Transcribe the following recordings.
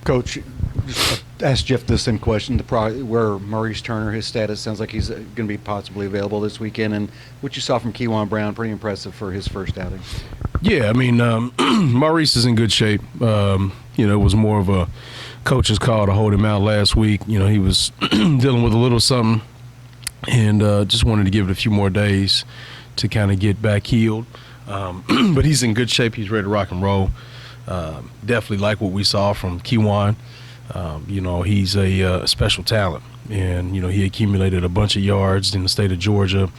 Coach, just ask Jeff the same question. Where Maurice Turner, his status sounds like he's going to be possibly available this weekend, and what you saw from Kewan Brown, pretty impressive for his first outing. Yeah, I mean, Maurice is in good shape. It was more of a coach's call to hold him out last week. He was dealing with a little something, and just wanted to give it a few more days to kind of get back healed. But he's in good shape. He's ready to rock and roll. Definitely like what we saw from Kewan. He's a special talent, and he accumulated a bunch of yards in the state of Georgia.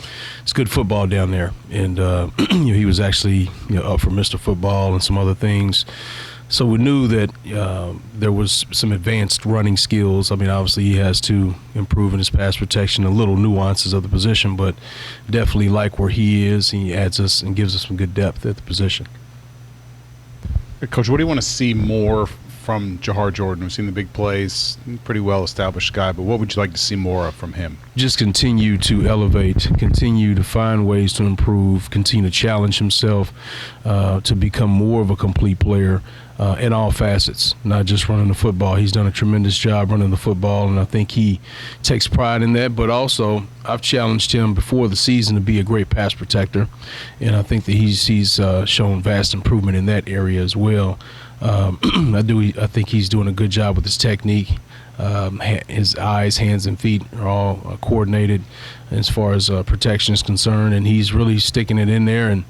It's good football down there, and he was actually up for Mr. Football and some other things. So we knew that there was some advanced running skills. I mean, obviously he has to improve in his pass protection and little nuances of the position, but definitely like where he is. He adds us and gives us some good depth at the position. Coach, what do you want to see more from Jahar Jordan? We've seen the big plays, pretty well-established guy, but what would you like to see more of from him? Just continue to elevate, continue to find ways to improve, continue to challenge himself to become more of a complete player in all facets, not just running the football. He's done a tremendous job running the football, and I think he takes pride in that. But also, I've challenged him before the season to be a great pass protector, and I think that he's shown vast improvement in that area as well. I think he's doing a good job with his technique. His eyes, hands, and feet are all coordinated as far as protection is concerned, and he's really sticking it in there and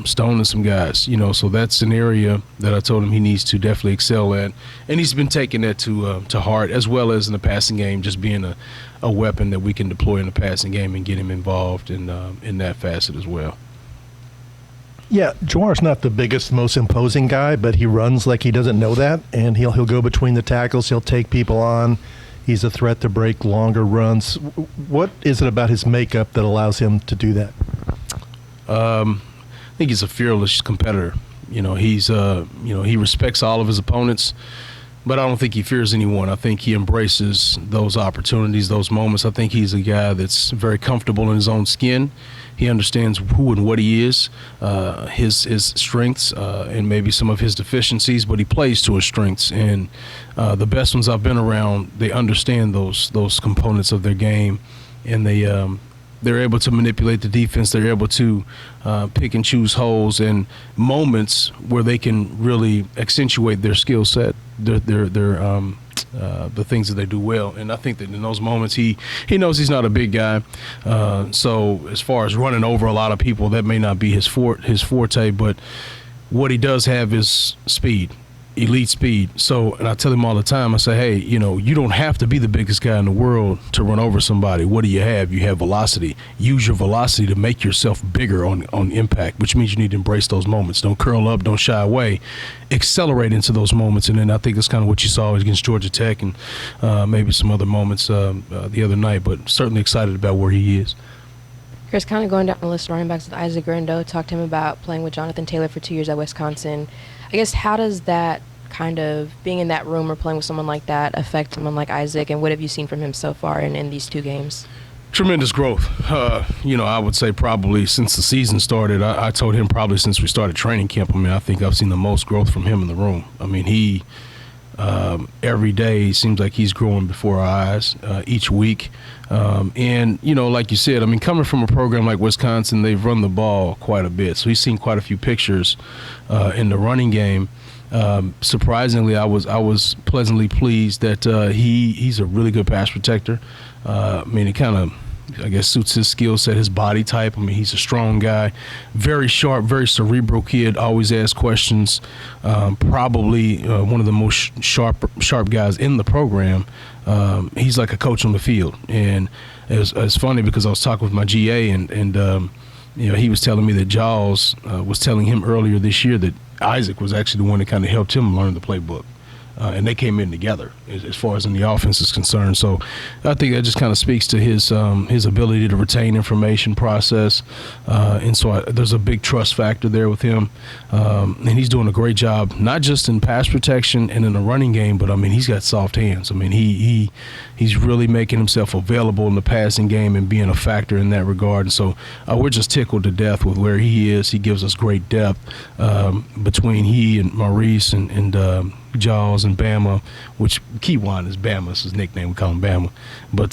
stoning some guys. So that's an area that I told him he needs to definitely excel at, and he's been taking that to heart, as well as in the passing game, just being a weapon that we can deploy in the passing game and get him involved in that facet as well. Yeah, Jahar's not the biggest, most imposing guy, but he runs like he doesn't know that, and he'll go between the tackles. He'll take people on. He's a threat to break longer runs. What is it about his makeup that allows him to do that? I think he's a fearless competitor. He respects all of his opponents, but I don't think he fears anyone. I think he embraces those opportunities, those moments. I think he's a guy that's very comfortable in his own skin. He understands who and what he is, his strengths, and maybe some of his deficiencies, but he plays to his strengths. And the best ones I've been around, they understand those components of their game, and they're able to manipulate the defense. They're able to pick and choose holes and moments where they can really accentuate their skill set, the things that they do well. And I think that in those moments he knows he's not a big guy. So as far as running over a lot of people, that may not be his forte, but what he does have is speed. Elite speed. So, and I tell him all the time, I say, hey, you don't have to be the biggest guy in the world to run over somebody. What do you have? You have velocity. Use your velocity to make yourself bigger on impact, which means you need to embrace those moments. Don't curl up, don't shy away. Accelerate into those moments. And then I think that's kind of what you saw against Georgia Tech and maybe some other moments the other night, but certainly excited about where he is. Chris, kind of going down the list of running backs with Isaac Grando, talked to him about playing with Jonathan Taylor for 2 years at Wisconsin. I guess how does that kind of being in that room or playing with someone like that affect someone like Isaac, and what have you seen from him so far in these 2 games? Tremendous growth. I would say probably since the season started. I told him probably since we started training camp. I think I've seen the most growth from him in the room. He every day seems like he's growing before our eyes each week. And, like you said, coming from a program like Wisconsin, they've run the ball quite a bit. So he's seen quite a few pictures in the running game. Surprisingly, I was pleasantly pleased that he's a really good pass protector. It kind of, I guess, suits his skill set, his body type. He's a strong guy, very sharp, very cerebral kid, always asks questions, probably one of the most sharp guys in the program. He's like a coach on the field. And it's funny because I was talking with my GA and he was telling me that Jaws was telling him earlier this year that Isaac was actually the one that kind of helped him learn the playbook. And they came in together as far as in the offense is concerned. So I think that just kind of speaks to his ability to retain information, process. And so there's a big trust factor there with him. And he's doing a great job, not just in pass protection and in the running game, but, he's got soft hands. He's really making himself available in the passing game and being a factor in that regard. And so we're just tickled to death with where he is. He gives us great depth between he and Maurice and Jaws and Bama, which Keywan is Bama. It's his nickname. We call him Bama. But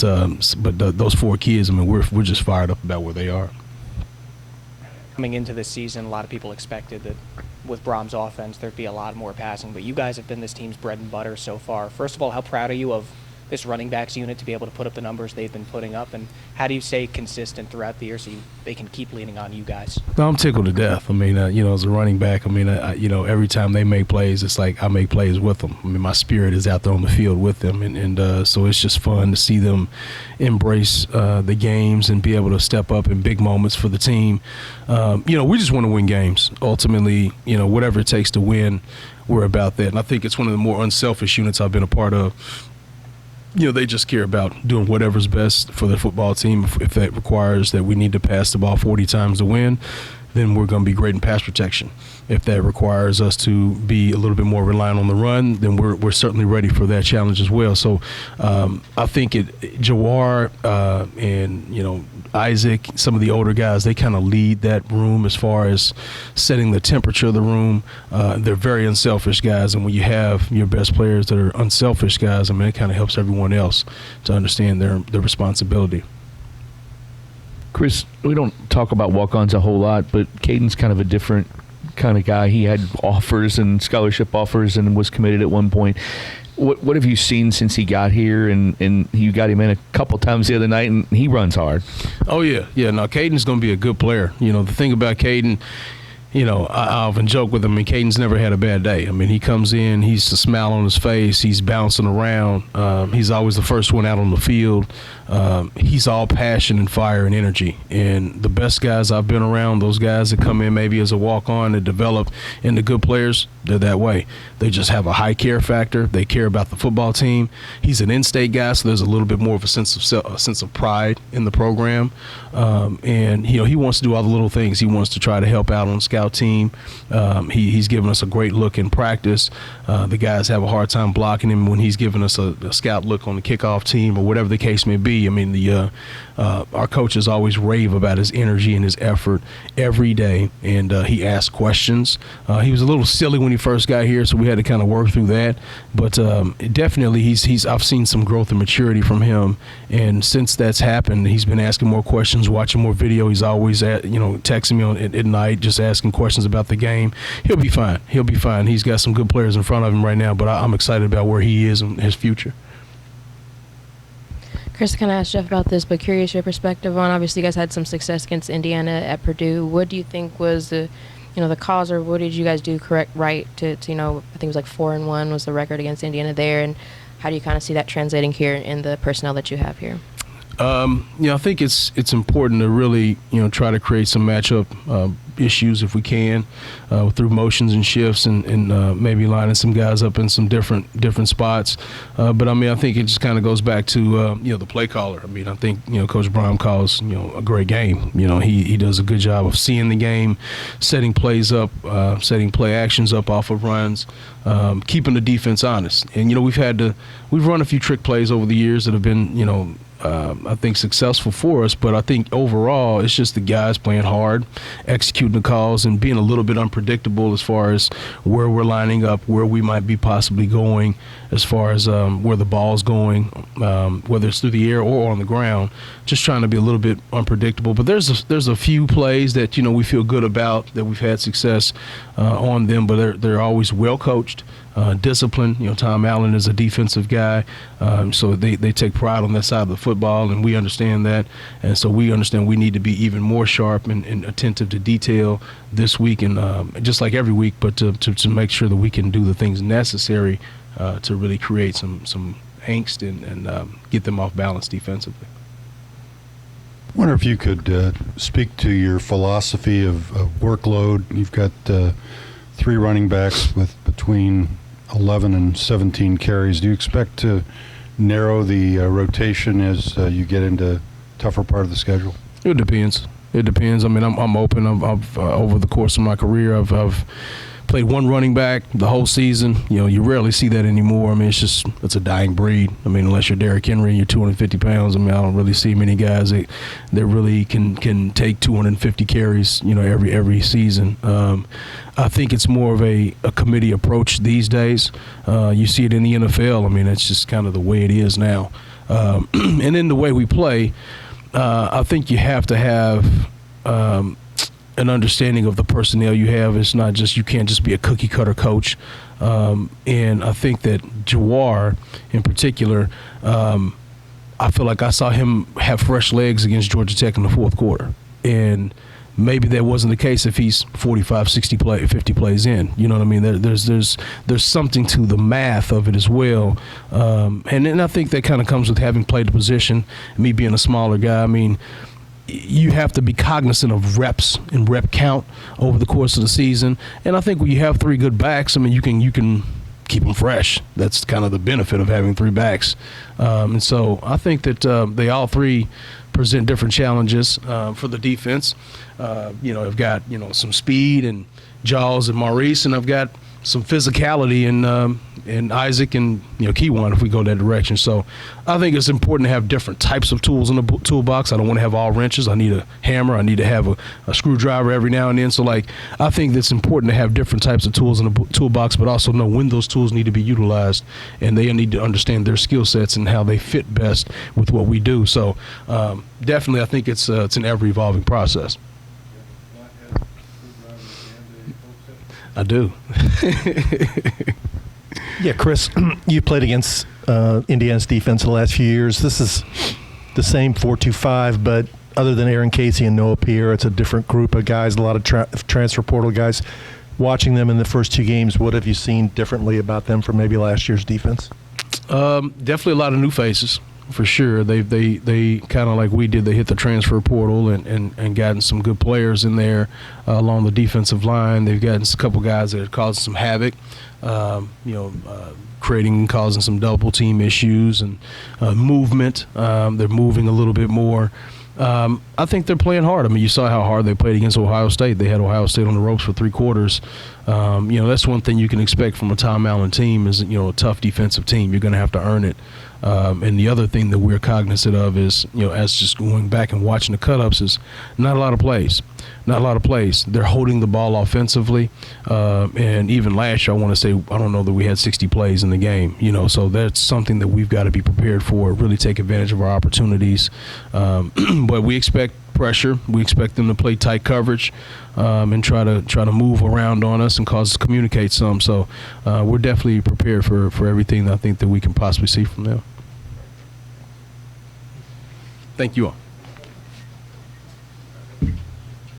those 4 kids, I mean, we're just fired up about where they are. Coming into this season, a lot of people expected that with Brom's offense, there'd be a lot more passing, but you guys have been this team's bread and butter so far. First of all, how proud are you of this running backs unit to be able to put up the numbers they've been putting up, and how do you stay consistent throughout the year so they can keep leaning on you guys? No, I'm tickled to death. I mean, as a running back, I mean, every time they make plays, it's like I make plays with them. I mean, my spirit is out there on the field with them, and so it's just fun to see them embrace the games and be able to step up in big moments for the team. We just want to win games. Ultimately, whatever it takes to win, we're about that. And I think it's one of the more unselfish units I've been a part of. They just care about doing whatever's best for the football team. If that requires that we need to pass the ball 40 times to win, then we're going to be great in pass protection. If that requires us to be a little bit more reliant on the run, then we're certainly ready for that challenge as well. So I think Jawar and Isaac, some of the older guys, they kind of lead that room as far as setting the temperature of the room. They're very unselfish guys, and when you have your best players that are unselfish guys, I mean, it kind of helps everyone else to understand their responsibility. Chris, we don't talk about walk-ons a whole lot, but Caden's kind of a different kind of guy. He had offers and scholarship offers and was committed at one point. What have you seen since he got here? And you got him in a couple times the other night, and he runs hard. Oh, yeah. Yeah, no, Caden's going to be a good player. The thing about Caden, I often joke with him, and Caden's never had a bad day. I mean, he comes in, he's a smile on his face, he's bouncing around. He's always the first one out on the field. He's all passion and fire and energy. And the best guys I've been around, those guys that come in maybe as a walk-on and develop into good players, they're that way. They just have a high care factor. They care about the football team. He's an in-state guy, so there's a little bit more of a sense of pride in the program. And he wants to do all the little things. He wants to try to help out on the scout team. He's given us a great look in practice. The guys have a hard time blocking him when he's giving us a scout look on the kickoff team or whatever the case may be. I mean, our coaches always rave about his energy and his effort every day, and he asks questions. He was a little silly when he first got here, so we had to kind of work through that. But definitely, I've seen some growth and maturity from him, and since that's happened, he's been asking more questions, watching more video. He's always texting me at night, just asking questions about the game. He'll be fine. He'll be fine. He's got some good players in front of him right now, but I'm excited about where he is and his future. Chris, kind of asked Jeff about this, but curious your perspective on, obviously you guys had some success against Indiana at Purdue. What do you think was the cause, or what did you guys do right to I think it was like 4-1 was the record against Indiana there, and how do you kind of see that translating here in the personnel that you have here? I think it's important to really try to create some matchup issues if we can through motions and shifts and maybe lining some guys up in some different spots. But I mean, I think it just kind of goes back to the play caller. I mean, I think Coach Brom calls a great game. He does a good job of seeing the game, setting plays up, setting play actions up off of runs, keeping the defense honest. And we've run a few trick plays over the years that have been I think successful for us, but I think overall it's just the guys playing hard, executing the calls, and being a little bit unpredictable as far as where we're lining up, where we might be possibly going, as far as where the ball's going, whether it's through the air or on the ground. Just trying to be a little bit unpredictable. But there's a few plays that we feel good about, that we've had success on them, but they're always well coached. Discipline. Tom Allen is a defensive guy, so they take pride on that side of the football, and we understand that. And so we understand we need to be even more sharp and attentive to detail this week, and just like every week, but to make sure that we can do the things necessary to really create some angst and get them off balance defensively. I wonder if you could speak to your philosophy of workload. You've got 3 running backs with between 11 and 17 carries. Do you expect to narrow the rotation as you get into tougher part of the schedule? It depends. I mean, I'm open. I've over the course of my career, I've played one running back the whole season. You rarely see that anymore. I mean, it's a dying breed. I mean, unless you're Derrick Henry and you're 250 pounds, I mean, I don't really see many guys that really can take 250 carries, every season. I think it's more of a committee approach these days. You see it in the NFL. I mean, that's just kind of the way it is now. And in the way we play, I think you have to have an understanding of the personnel you have. It's not just, you can't just be a cookie cutter coach. And I think that Jawar in particular, I feel like I saw him have fresh legs against Georgia Tech in the fourth quarter. And maybe that wasn't the case if he's 45, 60 50 plays in. You know what I mean? There's something to the math of it as well. And then I think that kind of comes with having played the position, me being a smaller guy. I mean, you have to be cognizant of reps and rep count over the course of the season. And I think when you have three good backs, I mean, you can keep them fresh. That's kind of the benefit of having three backs. And so I think that they all three present different challenges for the defense. I've got, some speed and Jaws and Maurice, and I've got some physicality in Isaac and Keywan if we go that direction. So I think it's important to have different types of tools in the toolbox. I don't want to have all wrenches. I need a hammer. I need to have a screwdriver every now and then. So I think it's important to have different types of tools in the toolbox, but also know when those tools need to be utilized, and they need to understand their skill sets and how they fit best with what we do. So definitely I think it's an ever-evolving process. I do. Yeah, Chris, you played against Indiana's defense the last few years. This is the same 4-2-5, but other than Aaron Casey and Noah Pierre, it's a different group of guys, a lot of transfer portal guys. Watching them in the first two games, what have you seen differently about them from maybe last year's defense? Definitely a lot of new faces. For sure. They kind of like we did, they hit the transfer portal and gotten some good players in there along the defensive line. They've gotten a couple guys that are causing some havoc, causing some double team issues and movement. They're moving a little bit more. I think they're playing hard. I mean, you saw how hard they played against Ohio State. They had Ohio State on the ropes for three quarters. That's one thing you can expect from a Tom Allen team is, a tough defensive team. You're going to have to earn it. And the other thing that we're cognizant of is, as just going back and watching the cut-ups, is not a lot of plays. Not a lot of plays. They're holding the ball offensively. And even last year, I want to say, I don't know that we had 60 plays in the game. So that's something that we've got to be prepared for, really take advantage of our opportunities. But we expect pressure. We expect them to play tight coverage and try to move around on us and cause us to communicate some. So we're definitely prepared for everything that I think that we can possibly see from them. Thank you all.